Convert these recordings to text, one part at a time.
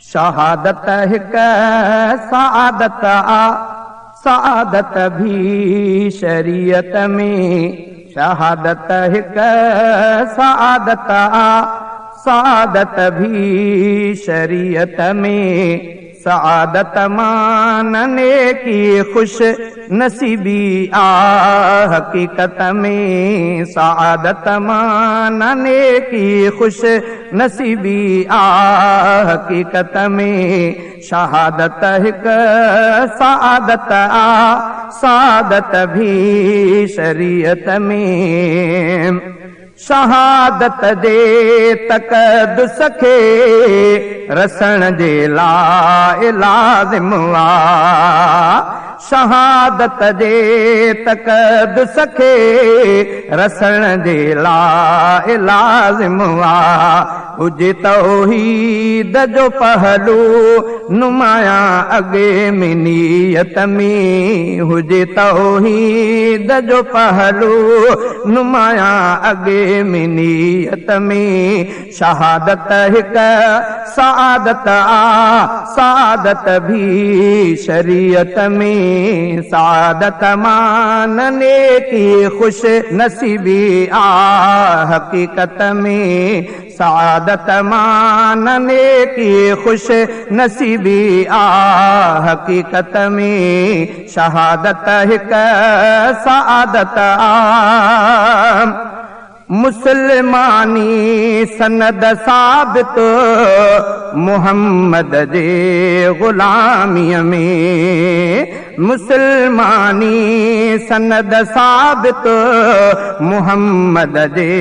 शहादत हिक सआदत सआदत भी शरीयत में। शहादत हिक सआदत सआदत भी शरीयत में। सआदत मानने की खुश नसीबी हकीकत में। सआदत मानने की खुश नसीबी हकीकत में। शहादत हिक सआदत सआदत भी शरीयत में। शहादत जे तक़दुस खे रसण जे लाइ लाज़िम आ। शहादत जे तक़दुस खे रसण जे लाइ लाज़िम आ। हुजे तौहीद जो पहलू नुमाया अॻे में नियत में। हुजे तौहीद जो पहलू नुमाया अॻे में नियत में। शहादत हिक सआदत सआदत भी शरीयत में। सआदत मानने की खुश नसीबी हकीकत में। सआदत मानने की खुश नसीबी हकीकत में। शहादत हिक सआदत मुसलमानी सनद साबित मुहम्मद जे गुलामीअ में। मुसलमानी सनद साबित मुहम्मद जे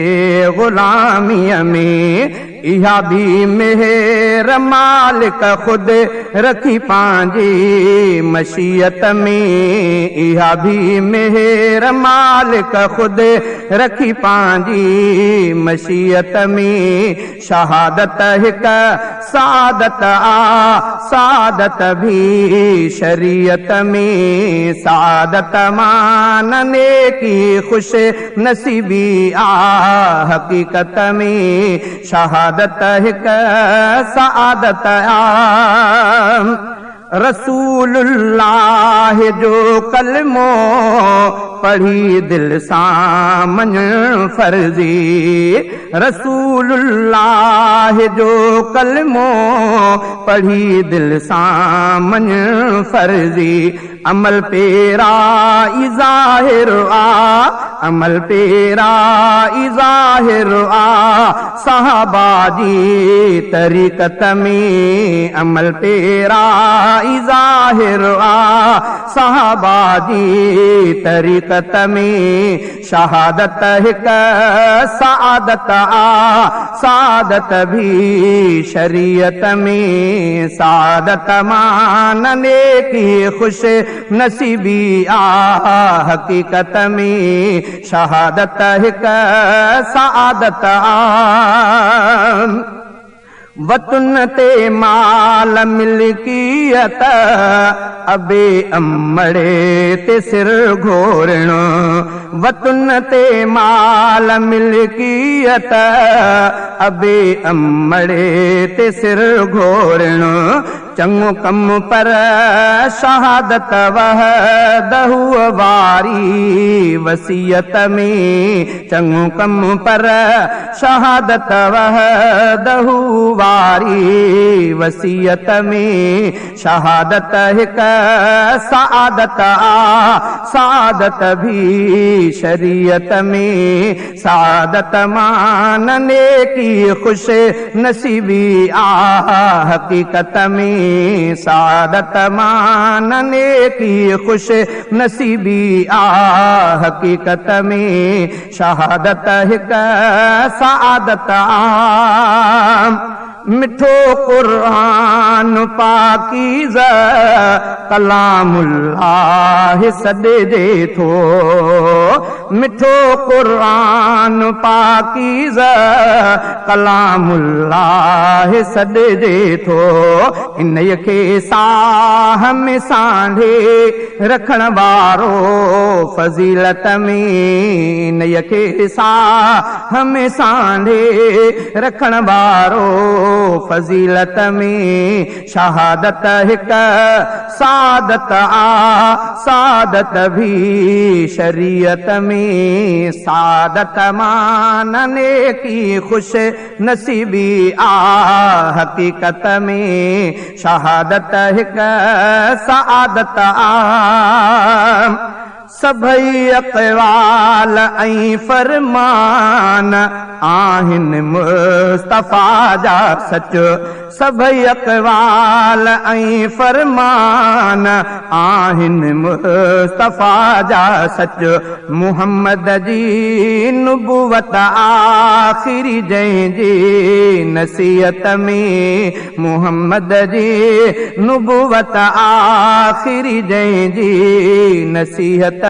गुलामीअ में। इहा भी मेहर मालिक खुद रखी पांजी मशीयत में। इहा भी मेहर मालिक खुद रखी पांजी मशीयत में। शहादत हिक सआदत सआदत भी शरीयत में। सआदत मानने की खुश नसीबी हकीकत में। शहादत हिक सआदत रसूलुल्लाह जो कलमो पढ़ी दिल सां मञण फर्ज़ी। रसूलुल्लाह जो कलमो पढ़ी दिल सां मञण फर्ज़ी। अमल पेरा ई ज़ाहिर अमल पेरा ई ज़ाहिर सहाबा जी तरीक़त में। अमल पेरा ई ज़ाहिर सहाबा जी तरीक़त में। शहादत हिक सआदत सआदत भी शरीयत में। सआदत मानने की खुश नसीबी हकीकत में। शहादत हिक सआदत वतन ते माल मिल्कियत अबे अमड़े ते सिर घोरण। वतन ते माल मिल्कियत अबे अमड़े ते सिर घोरण। चङो कम पर शहादत वहदहु वारी वसीयत में। चङो कम पर शहादत वहदहु वारी वसीयत में। शहादत हिक सआदत सआदत भी शरीयत में। सआदत मानने की खुश नसीबी हकीकत में। सआदत मानने की खुश नसीबी हकीकत में। शहादत हिक सआदत मिठो कुरान पाकीज़ा कलामुल्लाह सॾिजे थो। मिठो कुरान पाकीज़ा कलामुल्लाह सॾिजे थो। इन खे साह में सांढे रखण वारो फज़ीलत में। इन खे साह में सांढे रखण वारो फज़ीलत में शहादत हिक सादत सादत भी शरीयत में सादत मानने की खुश नसीबी हकीकत में शहादत हिक सादत सभई अक़वाल ऐं फरमान आहिनि मुस्तफ़ा जा सच सभई अक़वाल ऐं फरमान आहिनि मुस्तफ़ा जा सच मुहम्मद जी नुबुवत आख़िरी जंहिंजी नसीहत में मुहम्मद जी नुबुवत आख़िरी जंहिंजी नसीहत